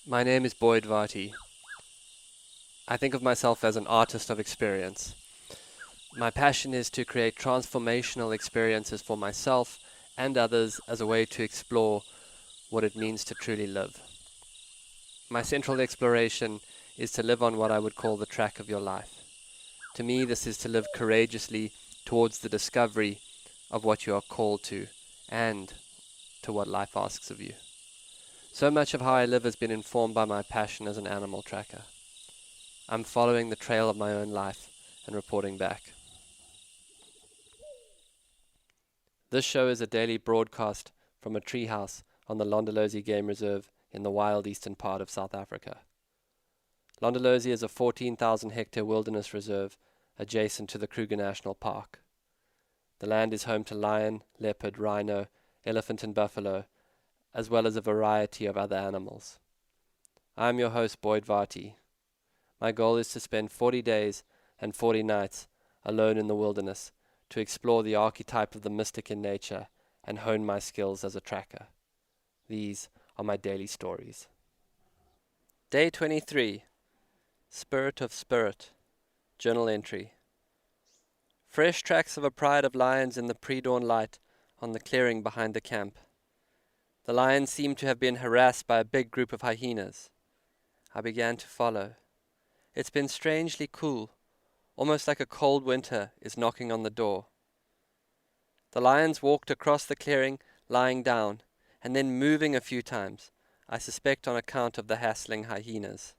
My name is Boyd Varty. I think of myself as an artist of experience. My passion is to create transformational experiences for myself and others as a way to explore what it means to truly live. My central exploration is to live on what I would call the track of your life. To me, this is to live courageously towards the discovery of what you are called to and to what life asks of you. So much of how I live has been informed by my passion as an animal tracker. I'm following the trail of my own life and reporting back. This show is a daily broadcast from a treehouse on the Londolozi Game Reserve in the wild eastern part of South Africa. Londolozi is a 14,000 hectare wilderness reserve adjacent to the Kruger National Park. The land is home to lion, leopard, rhino, elephant and buffalo, as well as a variety of other animals. I am your host, Boyd Varty. My goal is to spend 40 days and 40 nights alone in the wilderness to explore the archetype of the mystic in nature and hone my skills as a tracker. These are my daily stories. Day 23. Spirit of Spirit. Journal entry. Fresh tracks of a pride of lions in the pre-dawn light on the clearing behind the camp. The lions seemed to have been harassed by a big group of hyenas. I began to follow. It's been strangely cool, almost like a cold winter is knocking on the door. The lions walked across the clearing, lying down, and then moving a few times, I suspect on account of the hassling hyenas.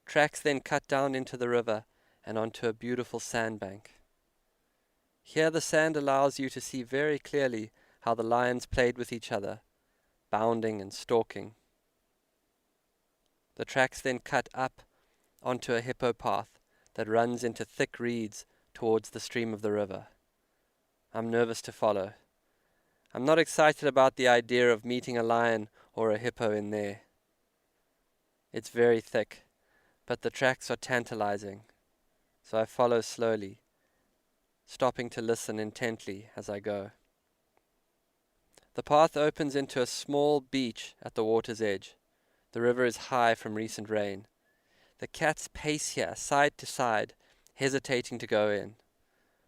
Tracks then cut down into the river and onto a beautiful sandbank. Here the sand allows you to see very clearly how the lions played with each other, bounding and stalking. The tracks then cut up onto a hippo path that runs into thick reeds towards the stream of the river. I'm nervous to follow. I'm not excited about the idea of meeting a lion or a hippo in there. It's very thick, but the tracks are tantalizing, so I follow slowly, stopping to listen intently as I go. The path opens into a small beach at the water's edge. The river is high from recent rain. The cats pace here, side to side, hesitating to go in.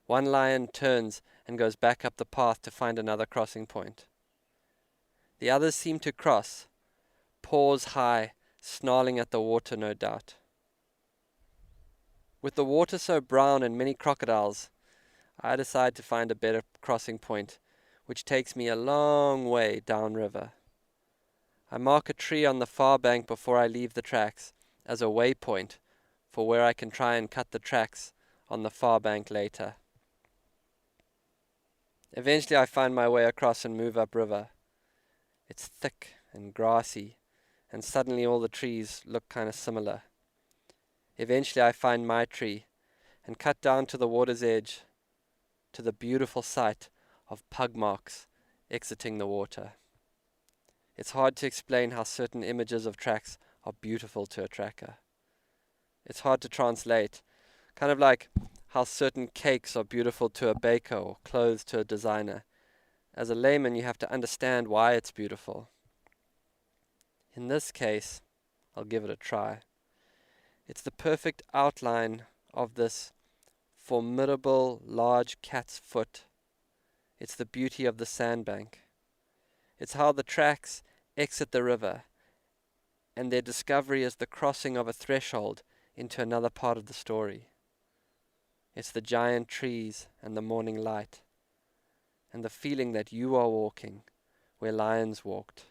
One lion turns and goes back up the path to find another crossing point. The others seem to cross, paws high, snarling at the water, no doubt. With the water so brown and many crocodiles, I decide to find a better crossing point, which takes me a long way downriver. I mark a tree on the far bank before I leave the tracks as a waypoint for where I can try and cut the tracks on the far bank later. Eventually I find my way across and move upriver. It's thick and grassy, and suddenly all the trees look kind of similar. Eventually I find my tree and cut down to the water's edge to the beautiful sight of pug marks exiting the water. It's hard to explain how certain images of tracks are beautiful to a tracker. It's hard to translate, kind of like how certain cakes are beautiful to a baker or clothes to a designer. As a layman, you have to understand why it's beautiful. In this case, I'll give it a try. It's the perfect outline of this formidable large cat's foot. It's the beauty of the sandbank. It's how the tracks exit the river, and their discovery is the crossing of a threshold into another part of the story. It's the giant trees and the morning light, and the feeling that you are walking where lions walked.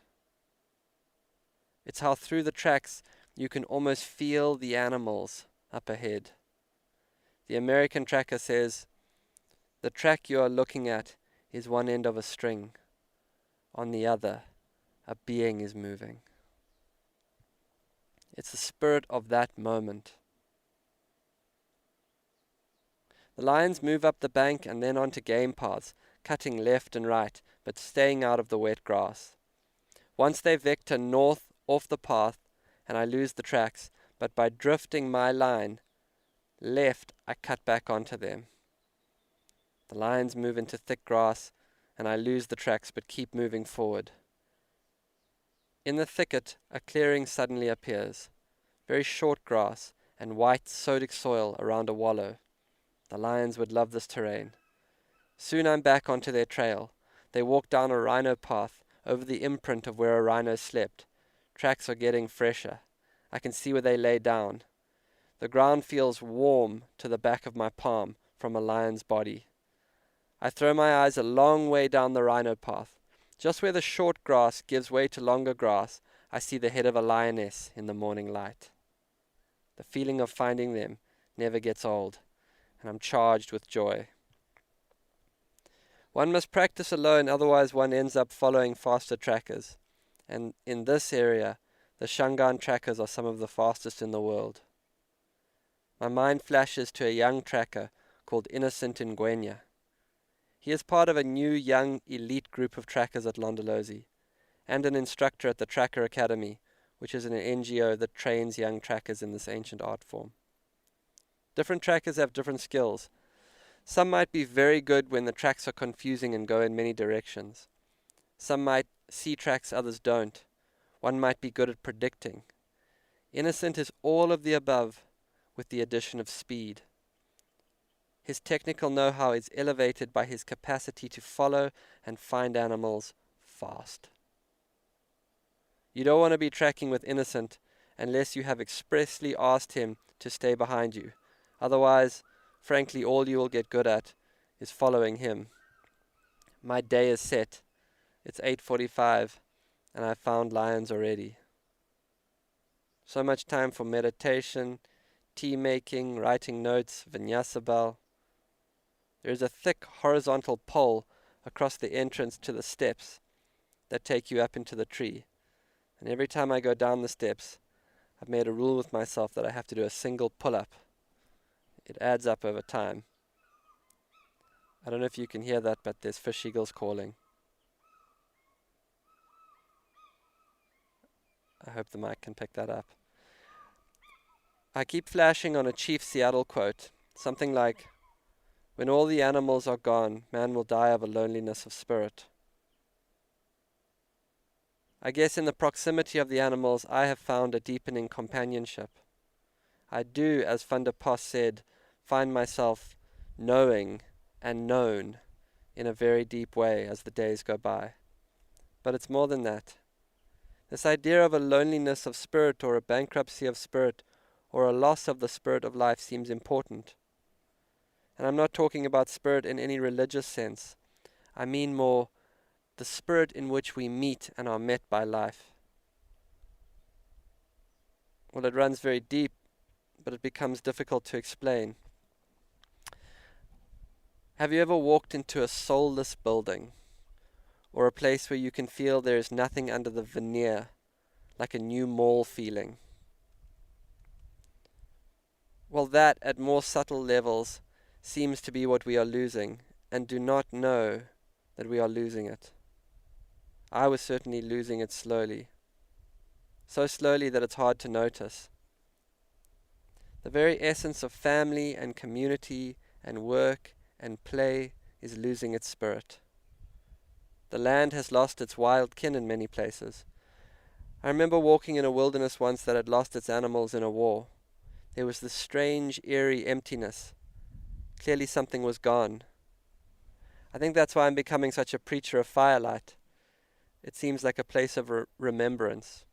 It's how through the tracks you can almost feel the animals up ahead. The American tracker says, the track you are looking at is one end of a string. On the other, a being is moving. It's the spirit of that moment. The lions move up the bank and then onto game paths, cutting left and right, but staying out of the wet grass. Once they vector north off the path, and I lose the tracks, but by drifting my line left, I cut back onto them. The lions move into thick grass, and I lose the tracks but keep moving forward. In the thicket, a clearing suddenly appears. Very short grass and white sodic soil around a wallow. The lions would love this terrain. Soon I'm back onto their trail. They walk down a rhino path over the imprint of where a rhino slept. Tracks are getting fresher. I can see where they lay down. The ground feels warm to the back of my palm from a lion's body. I throw my eyes a long way down the rhino path. Just where the short grass gives way to longer grass, I see the head of a lioness in the morning light. The feeling of finding them never gets old, and I'm charged with joy. One must practice alone, otherwise one ends up following faster trackers. And in this area, the Shangaan trackers are some of the fastest in the world. My mind flashes to a young tracker called Innocent Ngwenya. He is part of a new young elite group of trackers at Londolozi, and an instructor at the Tracker Academy, which is an NGO that trains young trackers in this ancient art form. Different trackers have different skills. Some might be very good when the tracks are confusing and go in many directions. Some might see tracks others don't. One might be good at predicting. Innocent is all of the above, with the addition of speed. His technical know-how is elevated by his capacity to follow and find animals fast. You don't want to be tracking with Innocent unless you have expressly asked him to stay behind you. Otherwise, frankly, all you will get good at is following him. My day is set. It's 8:45 and I've found lions already. So much time for meditation, tea making, writing notes, vinyasa bell. There is a thick horizontal pole across the entrance to the steps that take you up into the tree. And every time I go down the steps, I've made a rule with myself that I have to do a single pull-up. It adds up over time. I don't know if you can hear that, but there's fish eagles calling. I hope the mic can pick that up. I keep flashing on a Chief Seattle quote, something like, "When all the animals are gone, man will die of a loneliness of spirit." I guess in the proximity of the animals, I have found a deepening companionship. I do, as Van der Pas said, find myself knowing and known in a very deep way as the days go by. But it's more than that. This idea of a loneliness of spirit or a bankruptcy of spirit or a loss of the spirit of life seems important. And I'm not talking about spirit in any religious sense. I mean more the spirit in which we meet and are met by life. Well, it runs very deep, but it becomes difficult to explain. Have you ever walked into a soulless building, or a place where you can feel there is nothing under the veneer, like a new mall feeling? Well, that, at more subtle levels, seems to be what we are losing, and do not know that we are losing it. I was certainly losing it slowly. So slowly that it's hard to notice. The very essence of family and community and work and play is losing its spirit. The land has lost its wild kin in many places. I remember walking in a wilderness once that had lost its animals in a war. There was this strange, eerie emptiness. Clearly something was gone. I think that's why I'm becoming such a preacher of firelight. It seems like a place of remembrance.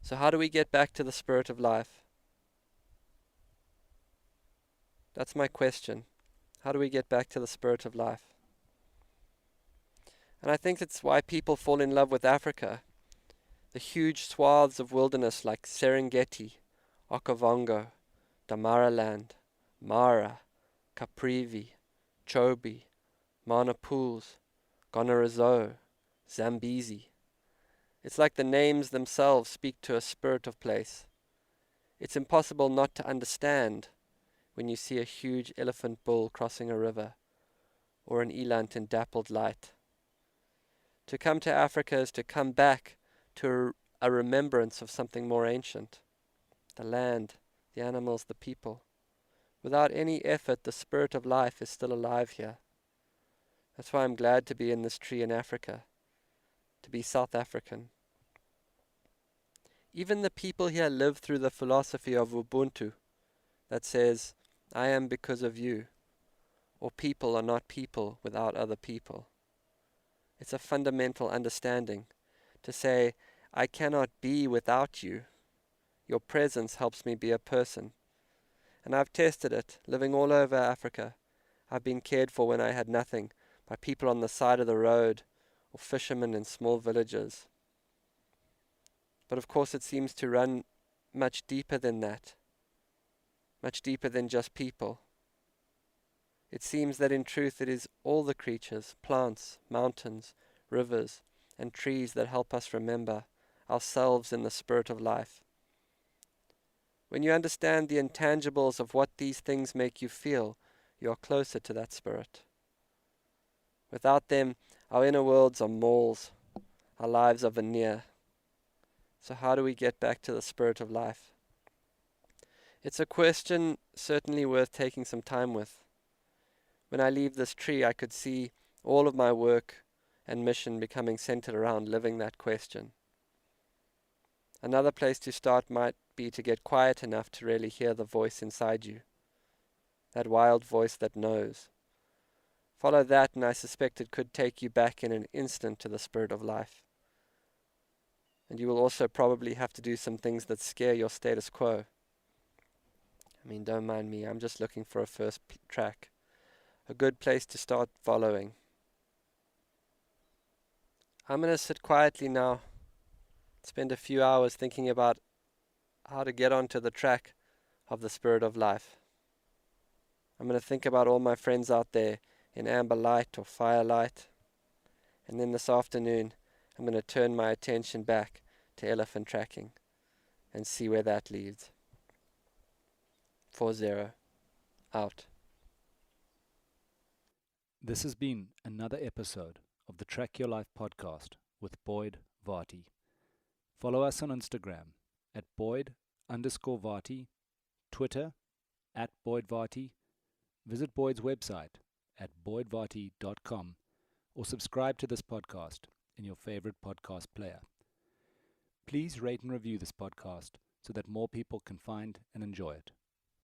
So how do we get back to the spirit of life? That's my question. How do we get back to the spirit of life? And I think that's why people fall in love with Africa. The huge swaths of wilderness like Serengeti, Okavango, Damaraland, Mara, Caprivi, Chobe, Mana Pools, Gonarazou, Zambezi. It's like the names themselves speak to a spirit of place. It's impossible not to understand when you see a huge elephant bull crossing a river, or an eland in dappled light. To come to Africa is to come back to a remembrance of something more ancient. The land, the animals, the people. Without any effort, the spirit of life is still alive here. That's why I'm glad to be in this tree in Africa, to be South African. Even the people here live through the philosophy of Ubuntu that says, I am because of you, or people are not people without other people. It's a fundamental understanding to say, I cannot be without you. Your presence helps me be a person. And I've tested it, living all over Africa. I've been cared for when I had nothing, by people on the side of the road, or fishermen in small villages. But of course it seems to run much deeper than that, much deeper than just people. It seems that in truth it is all the creatures, plants, mountains, rivers, and trees that help us remember ourselves in the spirit of life. When you understand the intangibles of what these things make you feel, you are closer to that spirit. Without them, our inner worlds are malls, our lives are veneer. So how do we get back to the spirit of life? It's a question certainly worth taking some time with. When I leave this tree, I could see all of my work and mission becoming centered around living that question. Another place to start might be to get quiet enough to really hear the voice inside you, that wild voice that knows. Follow that, and I suspect it could take you back in an instant to the spirit of life. And you will also probably have to do some things that scare your status quo. I mean, don't mind me, I'm just looking for a first track. A good place to start following. I'm going to sit quietly now, spend a few hours thinking about how to get onto the track of the spirit of life. I'm going to think about all my friends out there in amber light or firelight. And then this afternoon, I'm going to turn my attention back to elephant tracking and see where that leads. 4-0. Out. This has been another episode of the Track Your Life podcast with Boyd Varty. Follow us on Instagram at Boyd_Varty, Twitter at Boyd Varty. Visit Boyd's website at boydvarty.com or subscribe to this podcast in your favorite podcast player. Please rate and review this podcast so that more people can find and enjoy it.